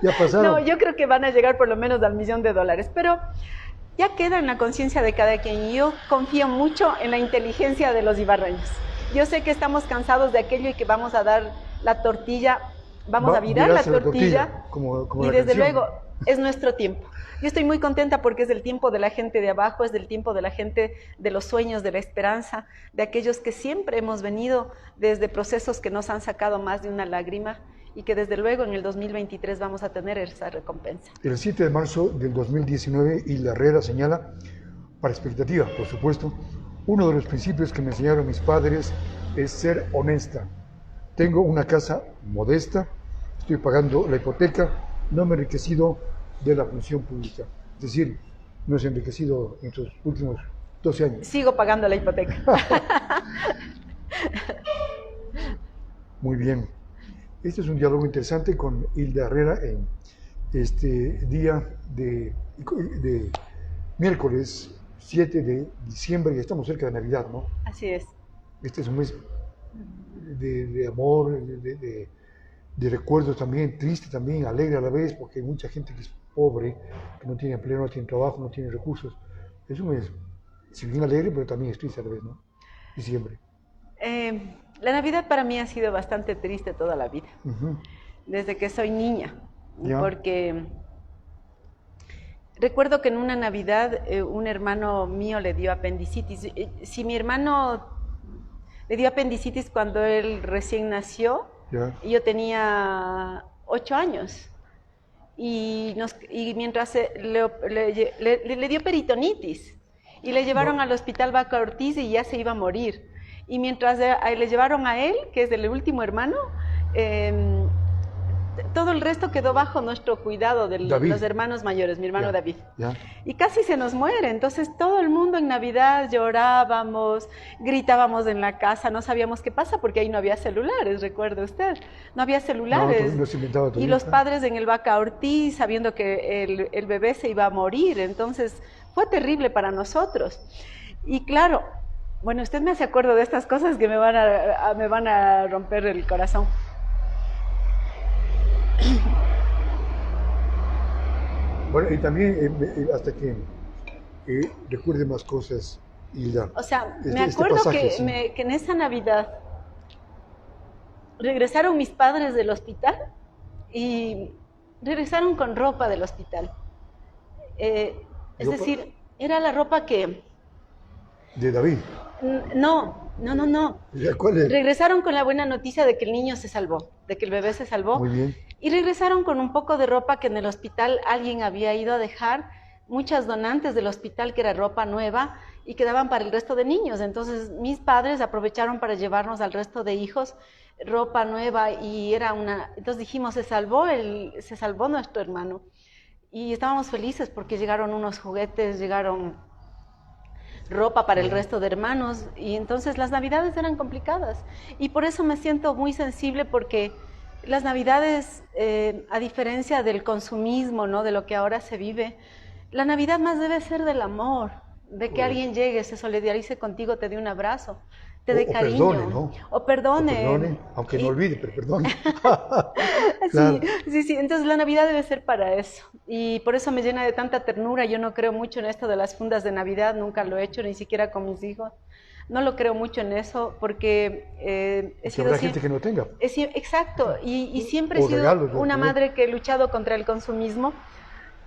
Ya pasaron. No, yo creo que van a llegar por lo menos al $1,000,000, pero ya queda en la conciencia de cada quien, y yo confío mucho en la inteligencia de los ibarreños. Yo sé que estamos cansados de aquello y que vamos a dar la tortilla, vamos a virar la tortilla, como y la desde canción. luego es nuestro tiempo. Yo estoy muy contenta porque es el tiempo de la gente de abajo, es del tiempo de la gente de los sueños, de la esperanza, de aquellos que siempre hemos venido desde procesos que nos han sacado más de una lágrima y que desde luego en el 2023 vamos a tener esa recompensa. El 7 de marzo del 2019, Hilda Herrera señala, para expectativa, por supuesto, uno de los principios que me enseñaron mis padres es ser honesta. Tengo una casa modesta, estoy pagando la hipoteca, no me he enriquecido de la función pública. Es decir, no se ha enriquecido en estos últimos 12 años. Sigo pagando la hipoteca. Muy bien. Este es un diálogo interesante con Hilda Herrera en este día de miércoles 7 de diciembre, y estamos cerca de Navidad, ¿no? Así es. Este es un mes de amor, de recuerdos también, triste también, alegre a la vez, porque hay mucha gente que es pobre, que no tiene empleo, no tiene trabajo, no tiene recursos. Es un mes, si bien alegre, pero también es triste a la vez, ¿no? Diciembre. La Navidad para mí ha sido bastante triste toda la vida, desde que soy niña, porque recuerdo que en una Navidad un hermano mío le dio apendicitis. Si mi hermano le dio apendicitis cuando él recién nació, yo tenía 8 años. Y mientras le dio peritonitis y le llevaron al hospital Vaca Ortiz y ya se iba a morir. Y mientras le llevaron a él, que es el último hermano, todo el resto quedó bajo nuestro cuidado de los hermanos mayores, mi hermano David. Y casi se nos muere. Entonces todo el mundo en Navidad llorábamos, gritábamos en la casa, no sabíamos qué pasa porque ahí no había celulares, recuerde usted. No había celulares. Y los padres en el Vaca Ortiz, sabiendo que el bebé se iba a morir. Entonces fue terrible para nosotros. Y claro, bueno, usted me hace acuerdo de estas cosas que me van a romper el corazón. Bueno, y también hasta que recuerde más cosas, Hilda. O sea, me acuerdo que en esa Navidad regresaron mis padres del hospital y regresaron con ropa del hospital. Es decir, era la ropa que... ¿De David? No. ¿Cuál es? Regresaron con la buena noticia de que el niño se salvó, de que el bebé se salvó. Muy bien. Y regresaron con un poco de ropa que en el hospital alguien había ido a dejar, muchas donantes del hospital que era ropa nueva y quedaban para el resto de niños. Entonces mis padres aprovecharon para llevarnos al resto de hijos ropa nueva y era entonces dijimos, se salvó nuestro hermano. Y estábamos felices porque llegaron unos juguetes, llegaron ropa para el resto de hermanos y entonces las Navidades eran complicadas y por eso me siento muy sensible porque las Navidades, a diferencia del consumismo, ¿no? De lo que ahora se vive, la Navidad más debe ser del amor, de que alguien llegue, se solidarice contigo, te dé un abrazo, te dé cariño. Perdone, ¿no? O perdone. Aunque no olvide, pero perdone. Claro. Sí, entonces la Navidad debe ser para eso. Y por eso me llena de tanta ternura. Yo no creo mucho en esto de las fundas de Navidad, nunca lo he hecho, ni siquiera con mis hijos. No lo creo mucho en eso porque he sido... Habrá gente que no tenga. Exacto, y siempre he sido una madre que he luchado contra el consumismo.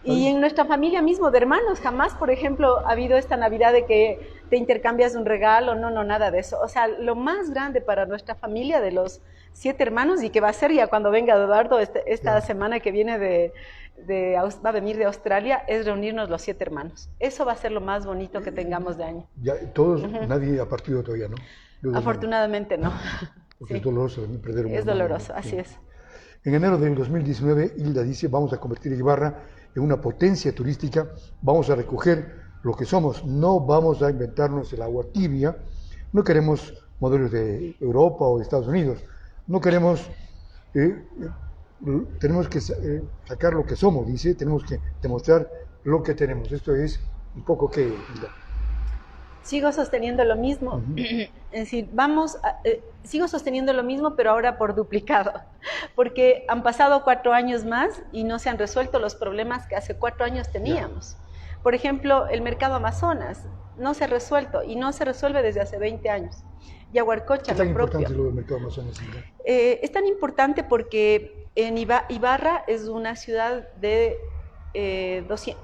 Y en nuestra familia mismo, de hermanos, jamás, por ejemplo, ha habido esta Navidad de que te intercambias un regalo, no, nada de eso. O sea, lo más grande para nuestra familia de los 7 hermanos, y que va a ser ya cuando venga Eduardo esta semana que viene va a venir de Australia, es reunirnos los 7 hermanos. Eso va a ser lo más bonito que tengamos de año. Ya, todos, nadie ha partido todavía, ¿no? Afortunadamente no. Porque es doloroso perder un hermano. Es doloroso, así es. En enero del 2019, Hilda dice, vamos a convertir a Ibarra en una potencia turística, vamos a recoger lo que somos, no vamos a inventarnos el agua tibia, no queremos modelos de Europa o de Estados Unidos, no queremos, tenemos que sacar lo que somos, dice, tenemos que demostrar lo que tenemos. Esto es un poco que, Hilda. Sigo sosteniendo lo mismo, es decir, sigo sosteniendo lo mismo, pero ahora por duplicado, porque han pasado 4 años más y no se han resuelto los problemas que hace 4 años teníamos. Por ejemplo, el mercado Amazonas no se ha resuelto y no se resuelve desde hace 20 años. Yaguarcocha, ¿Qué tan importante es lo del mercado Amazonas? Es tan importante porque Ibarra es una ciudad de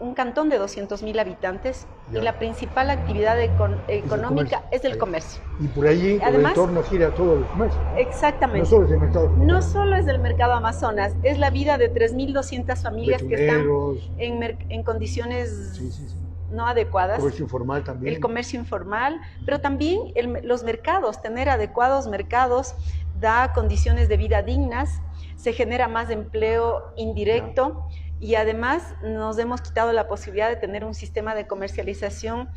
un cantón de 200.000 habitantes Ya. y la principal actividad económica es el comercio. Y por allí, por el Además, entorno gira todo el comercio, ¿no? Exactamente. No solo es el mercado. No solo es del mercado Amazonas, es la vida de 3.200 familias que están Betuneros, en condiciones sí, sí, sí. no adecuadas. Comercio informal también. El comercio informal, pero también los mercados, tener adecuados mercados da condiciones de vida dignas, se genera más empleo indirecto y además nos hemos quitado la posibilidad de tener un sistema de comercialización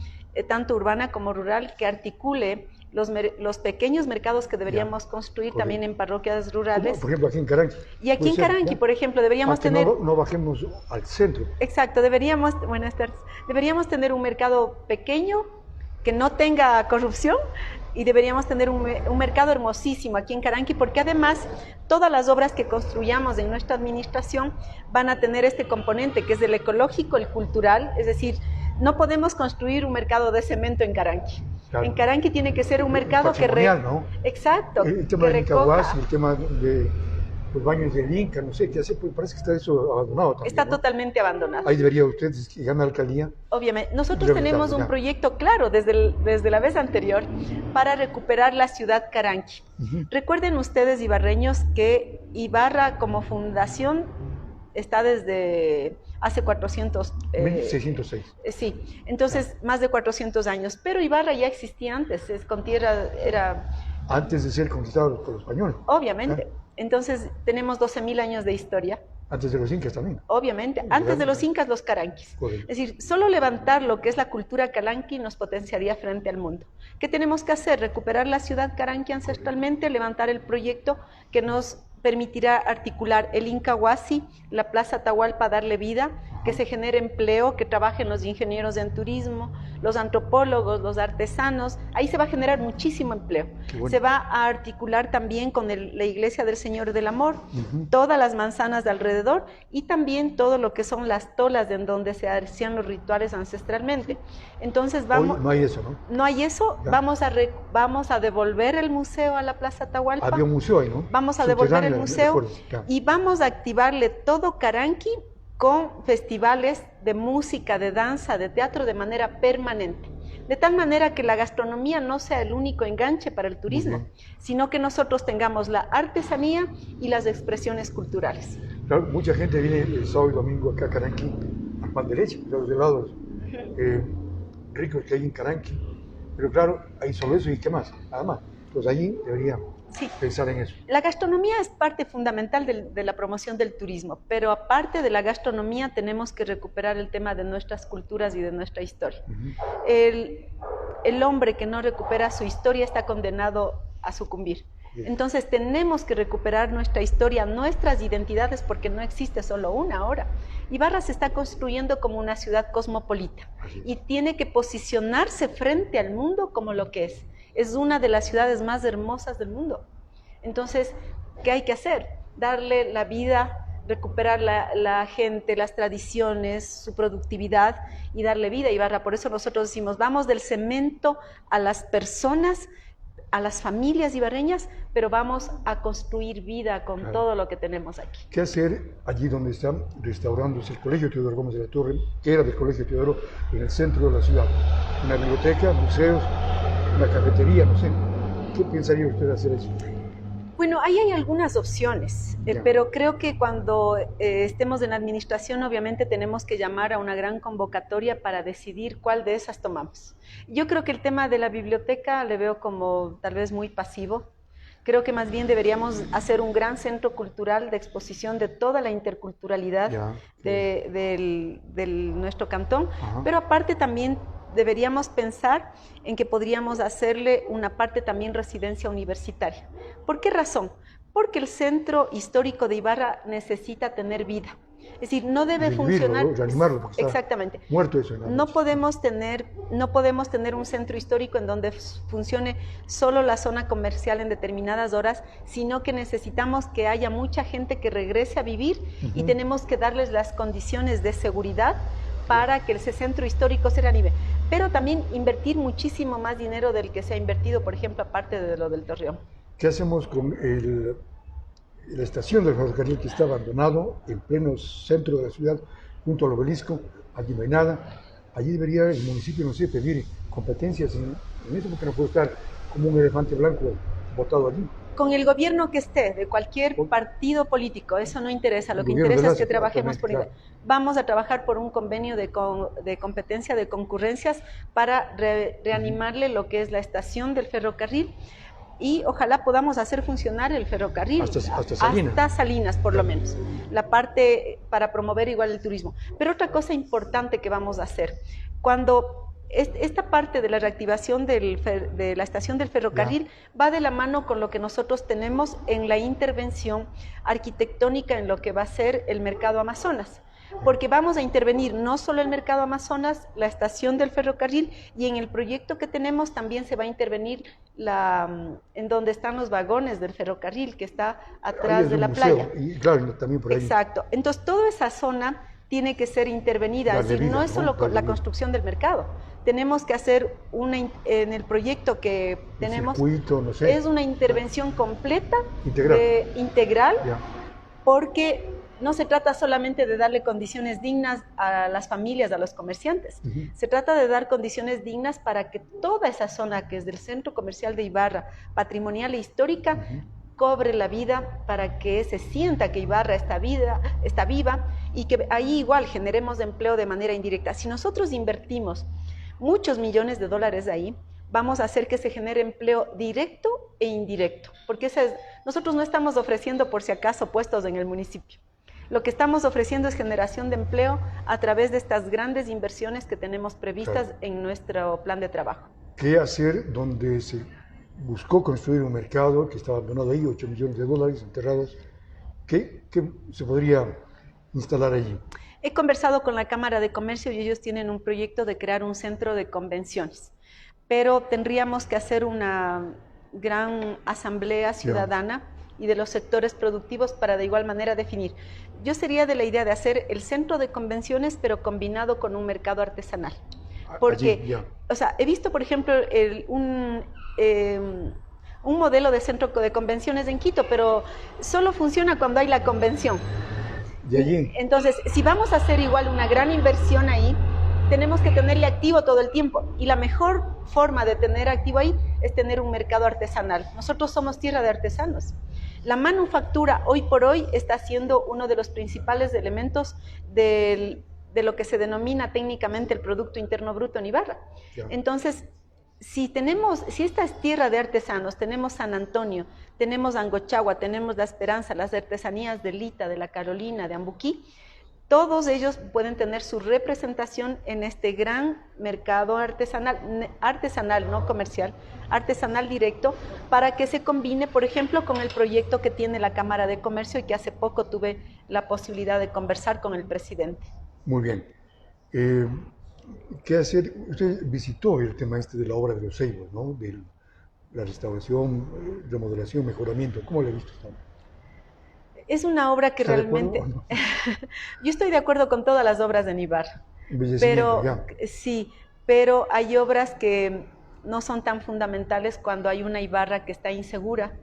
tanto urbana como rural que articule los pequeños mercados que deberíamos construir correcto. también en parroquias rurales. Como, por ejemplo, aquí en Caranqui. Y aquí en Caranqui, por ejemplo, deberíamos que tener... no bajemos al centro. Exacto, buenas tardes, deberíamos tener un mercado pequeño que no tenga corrupción y deberíamos tener un mercado hermosísimo aquí en Caranqui porque además todas las obras que construyamos en nuestra administración van a tener este componente que es el ecológico, el cultural, es decir, no podemos construir un mercado de cemento en Caranqui. Claro. En Caranqui tiene que ser un mercado que... ¿no? Exacto. El tema del Incahuasi, el tema de los baños del Inca, no sé, ¿qué hace? Pues parece que está eso abandonado también, Está ¿no? totalmente abandonado. Ahí debería ustedes, que gana la alcaldía. Obviamente. Nosotros tenemos un proyecto claro desde la vez anterior para recuperar la ciudad Caranqui. Recuerden ustedes, ibarreños, que Ibarra como fundación está desde hace 1606. Sí, entonces más de 400 años. Pero Ibarra ya existía antes, con tierra era... Antes de ser conquistado por los españoles. Obviamente. Entonces tenemos 12.000 años de historia. Antes de los incas también. Obviamente, antes de los incas, los caranquis. Correcto. Es decir, solo levantar lo que es la cultura calanqui nos potenciaría frente al mundo. ¿Qué tenemos que hacer? Recuperar la ciudad caranqui ancestralmente, levantar el proyecto que nos permitirá articular el Incahuasi, la Plaza Atahualpa, darle vida, que se genere empleo, que trabajen los ingenieros en turismo, los antropólogos, los artesanos, ahí se va a generar muchísimo empleo. Bueno. Se va a articular también con la Iglesia del Señor del Amor, todas las manzanas de alrededor y también todo lo que son las tolas en donde se hacían los rituales ancestralmente. Entonces vamos... Hoy no hay eso, ¿no? No hay eso, vamos a devolver el museo a la Plaza Atahualpa. Había un museo ahí, ¿no? Vamos a devolver el museo y vamos a activarle todo Caranqui con festivales de música, de danza, de teatro de manera permanente. De tal manera que la gastronomía no sea el único enganche para el turismo, sino que nosotros tengamos la artesanía y las expresiones culturales. Claro, mucha gente viene el sábado y domingo acá a Caranqui al pan de leche, los helados ricos que hay en Caranqui. Pero claro, hay solo eso y qué más, nada más. Pues allí deberíamos pensar en eso. La gastronomía es parte fundamental de la promoción del turismo, pero aparte de la gastronomía tenemos que recuperar el tema de nuestras culturas y de nuestra historia. El hombre que no recupera su historia está condenado a sucumbir. Entonces tenemos que recuperar nuestra historia, nuestras identidades, porque no existe solo una ahora. Ibarra se está construyendo como una ciudad cosmopolita y tiene que posicionarse frente al mundo como lo que es. Es una de las ciudades más hermosas del mundo. Entonces, ¿qué hay que hacer? Darle la vida, recuperar la gente, las tradiciones, su productividad y darle vida a Ibarra. Por eso nosotros decimos, vamos del cemento a las personas, a las familias ibarreñas, pero vamos a construir vida con todo lo que tenemos aquí. ¿Qué hacer allí donde está restaurándose el Colegio Teodoro Gómez de la Torre, que era del Colegio Teodoro, en el centro de la ciudad? Una biblioteca, museos, una cafetería, no sé. ¿Qué pensaría usted hacer eso? Bueno, ahí hay algunas opciones, pero creo que cuando estemos en administración, obviamente tenemos que llamar a una gran convocatoria para decidir cuál de esas tomamos. Yo creo que el tema de la biblioteca le veo como tal vez muy pasivo. Creo que más bien deberíamos hacer un gran centro cultural de exposición de toda la interculturalidad de nuestro cantón, pero aparte también deberíamos pensar en que podríamos hacerle una parte también residencia universitaria. ¿Por qué razón? Porque el centro histórico de Ibarra necesita tener vida. Es decir, no debe funcionar... Reanimarlo, porque exactamente. Muerto eso. No podemos tener un centro histórico en donde funcione solo la zona comercial en determinadas horas, sino que necesitamos que haya mucha gente que regrese a vivir y tenemos que darles las condiciones de seguridad para que ese centro histórico se reanime. Pero también invertir muchísimo más dinero del que se ha invertido, por ejemplo, aparte de lo del Torreón. ¿Qué hacemos con la estación del ferrocarril que está abandonado en pleno centro de la ciudad, junto al obelisco, allí no hay nada. Allí debería el municipio, no sé, pedir competencias en eso, porque no puede estar como un elefante blanco botado allí. Con el gobierno que esté, de cualquier partido político, eso no interesa, lo que interesa es que trabajemos por igual. Vamos a trabajar por un convenio de competencia, de concurrencias, para reanimarle lo que es la estación del ferrocarril, y ojalá podamos hacer funcionar el ferrocarril hasta Salinas, por lo menos, la parte para promover igual el turismo. Pero otra cosa importante que vamos a hacer, cuando esta parte de la reactivación de la estación del ferrocarril va de la mano con lo que nosotros tenemos en la intervención arquitectónica en lo que va a ser el mercado Amazonas, porque vamos a intervenir no solo el mercado Amazonas, la estación del ferrocarril, y en el proyecto que tenemos también se va a intervenir en donde están los vagones del ferrocarril, que está atrás de la playa. Y claro, también por ahí. Exacto. Entonces, toda esa zona tiene que ser intervenida, es decir, no es solo la construcción del mercado. Tenemos que hacer en el proyecto que tenemos, circuito, no sé, es una intervención completa, integral, porque no se trata solamente de darle condiciones dignas a las familias, a los comerciantes. Se trata de dar condiciones dignas para que toda esa zona que es del centro comercial de Ibarra, patrimonial e histórica, cobre la vida, para que se sienta que Ibarra está viva, y que ahí igual generemos empleo de manera indirecta. Si nosotros invertimos muchos millones de dólares ahí, vamos a hacer que se genere empleo directo e indirecto, porque nosotros no estamos ofreciendo por si acaso puestos en el municipio. Lo que estamos ofreciendo es generación de empleo a través de estas grandes inversiones que tenemos previstas en nuestro plan de trabajo. ¿Qué hacer donde se buscó construir un mercado que está abandonado ahí, 8 millones de dólares enterrados? ¿Qué se podría instalar allí? He conversado con la Cámara de Comercio y ellos tienen un proyecto de crear un centro de convenciones, pero tendríamos que hacer una gran asamblea ciudadana y de los sectores productivos para de igual manera definir. Yo sería de la idea de hacer el centro de convenciones, pero combinado con un mercado artesanal. Porque, o sea, he visto, por ejemplo, un modelo de centro de convenciones en Quito, pero solo funciona cuando hay la convención. Entonces, si vamos a hacer igual una gran inversión ahí, tenemos que tenerle activo todo el tiempo, y la mejor forma de tener activo ahí es tener un mercado artesanal. Nosotros somos tierra de artesanos. La manufactura hoy por hoy está siendo uno de los principales elementos de lo que se denomina técnicamente el Producto Interno Bruto en Ibarra. Entonces, si esta es tierra de artesanos, tenemos San Antonio, tenemos Angochagua, tenemos La Esperanza, las artesanías de Lita, de La Carolina, de Ambuquí, todos ellos pueden tener su representación en este gran mercado artesanal, no comercial, artesanal directo, para que se combine, por ejemplo, con el proyecto que tiene la Cámara de Comercio y que hace poco tuve la posibilidad de conversar con el presidente. Muy bien. ¿Qué hacer? Usted visitó el tema de la obra de los Ceibos, ¿no? De la restauración, remodelación, mejoramiento. ¿Cómo le ha visto usted? Es una obra que realmente... Yo estoy de acuerdo con todas las obras de Ibarra, pero hay obras que no son tan fundamentales cuando hay una Ibarra que está insegura,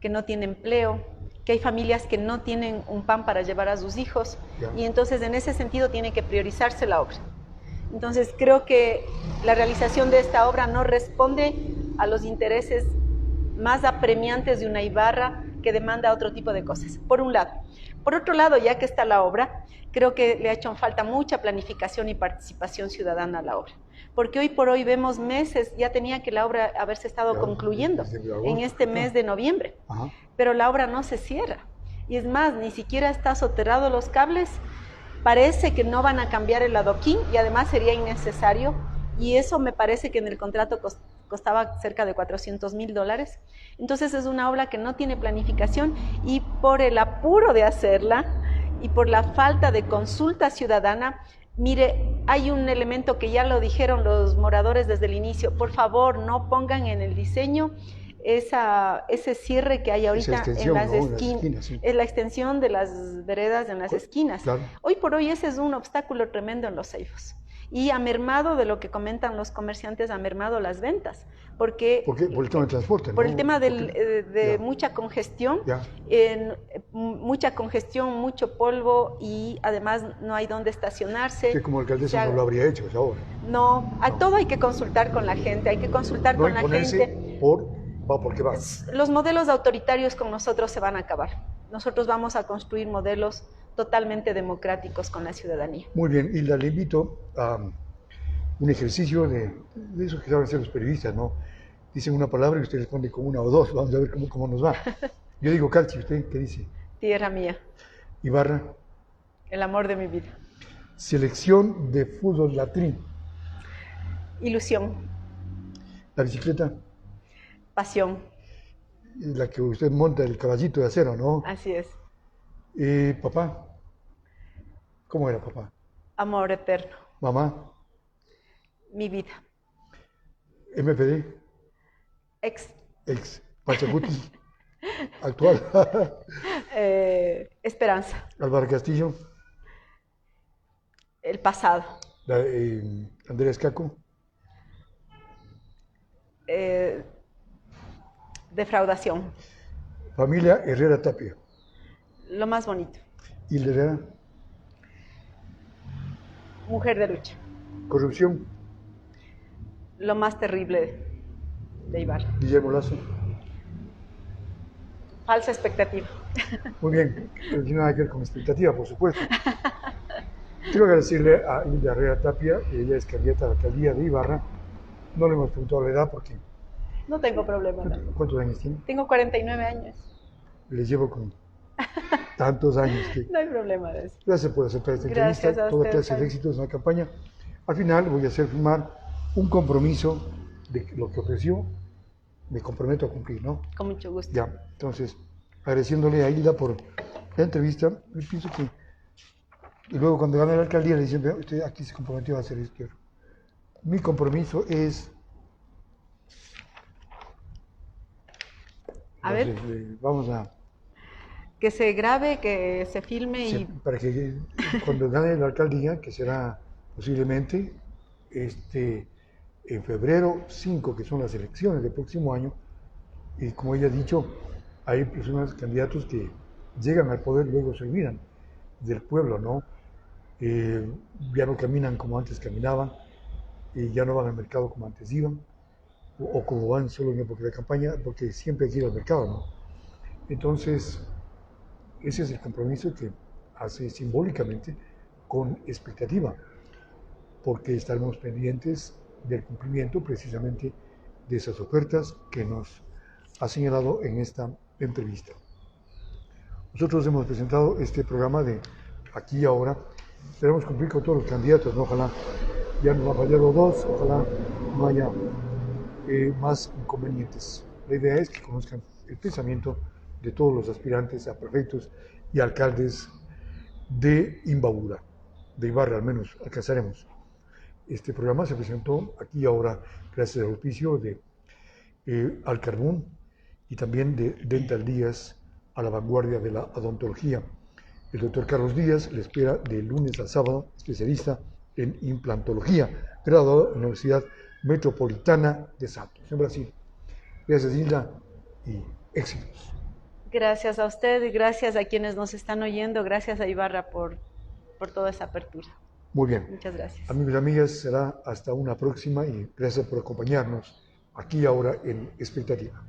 que no tiene empleo, que hay familias que no tienen un pan para llevar a sus hijos, y entonces en ese sentido tiene que priorizarse la obra. Entonces creo que la realización de esta obra no responde a los intereses más apremiantes de una Ibarra que demanda otro tipo de cosas, por un lado. Por otro lado, ya que está la obra, creo que le ha hecho falta mucha planificación y participación ciudadana a la obra, porque hoy por hoy vemos meses, ya tenía que la obra haberse estado concluyendo en este mes de noviembre, pero la obra no se cierra, y es más, ni siquiera está soterrado los cables, parece que no van a cambiar el adoquín, y además sería innecesario, y eso me parece que en el contrato costaba cerca de $400,000. Entonces es una obra que no tiene planificación, y por el apuro de hacerla y por la falta de consulta ciudadana, mire, hay un elemento que ya lo dijeron los moradores desde el inicio: por favor, no pongan en el diseño ese cierre que hay ahorita en las esquinas, es la extensión de las veredas en las esquinas. Hoy por hoy ese es un obstáculo tremendo en los Ceibos. y ha mermado, de lo que comentan los comerciantes, ha mermado las ventas. Porque ¿Por qué? Por el tema del transporte, ¿no? Por el tema de Ya. mucha congestión, Ya. mucho polvo, y además no hay dónde estacionarse. Usted como alcaldesa no lo habría hecho esa obra. No, a todo hay que consultar con la gente, hay que consultar No con la imponerse gente. porque va. Los modelos autoritarios con nosotros se van a acabar. Nosotros vamos a construir modelos totalmente democráticos con la ciudadanía. Muy bien, Hilda, le invito a un ejercicio de eso que saben hacer los periodistas, ¿no? Dicen una palabra y usted responde con una o dos, vamos a ver cómo nos va. Yo digo Calchi, ¿usted qué dice? Tierra mía. Ibarra. El amor de mi vida. Selección de fútbol latrín. Ilusión. La bicicleta. Pasión. La que usted monta, el caballito de acero, ¿no? Así es. Papá. ¿Cómo era papá? Amor eterno. Mamá. Mi vida. MPD. Ex. Pachacuti. Actual. Esperanza. Álvaro Castillo. El pasado. Andrés Caco. Defraudación. Familia Herrera Tapia. Lo más bonito. Hilda Herrera. Mujer de lucha. Corrupción. Lo más terrible de Ibarra. Guillermo Lazo. Falsa expectativa. Muy bien, no tiene nada que ver con expectativa, por supuesto. Quiero agradecerle a Hilda Herrera Tapia, ella es candidata a la alcaldía de Ibarra. No le hemos preguntado la edad porque... No tengo problema. ¿Cuántos años tiene? Tengo 49 años. Les llevo con tantos años que... No hay problema de eso. Gracias por aceptar esta Gracias entrevista, a toda usted, clase de Jaime. éxitos en la campaña. Al final voy a hacer firmar un compromiso de lo que ofreció, me comprometo a cumplir, ¿no? Con mucho gusto. Ya, entonces, agradeciéndole a Hilda por la entrevista, yo pienso que... Y luego cuando gane la alcaldía le dicen, usted aquí se comprometió a hacer esto. Mi compromiso es... A ver. Vamos a... Que se grabe, que se filme y... Para que cuando gane la alcaldía, que será posiblemente en febrero 5, que son las elecciones del próximo año, y como ella ha dicho, hay personas, candidatos que llegan al poder y luego se olvidan del pueblo, ¿no? Ya no caminan como antes caminaban, ya no van al mercado como antes iban, o como van solo en época de campaña, porque siempre hay que ir al mercado, ¿no? Entonces, ese es el compromiso que hace simbólicamente con expectativa, porque estaremos pendientes del cumplimiento precisamente de esas ofertas que nos ha señalado en esta entrevista. Nosotros hemos presentado este programa de Aquí y Ahora. Esperamos cumplir con todos los candidatos, ¿no? Ojalá ya nos han fallado dos, ojalá no haya más inconvenientes. La idea es que conozcan el pensamiento de todos los aspirantes a prefectos y alcaldes de Imbabura, de Ibarra al menos, alcanzaremos. Este programa se presentó Aquí y Ahora gracias al auspicio de Alcarbún y también de Dental Díaz, a la vanguardia de la odontología. El doctor Carlos Díaz le espera de lunes a sábado, especialista en implantología, graduado en la Universidad Metropolitana de Santos, en Brasil. Gracias, Hilda, y éxitos. Gracias a usted y gracias a quienes nos están oyendo. Gracias a Ibarra por toda esa apertura. Muy bien. Muchas gracias. Amigos y amigas, será hasta una próxima y gracias por acompañarnos aquí y ahora en Expectativa.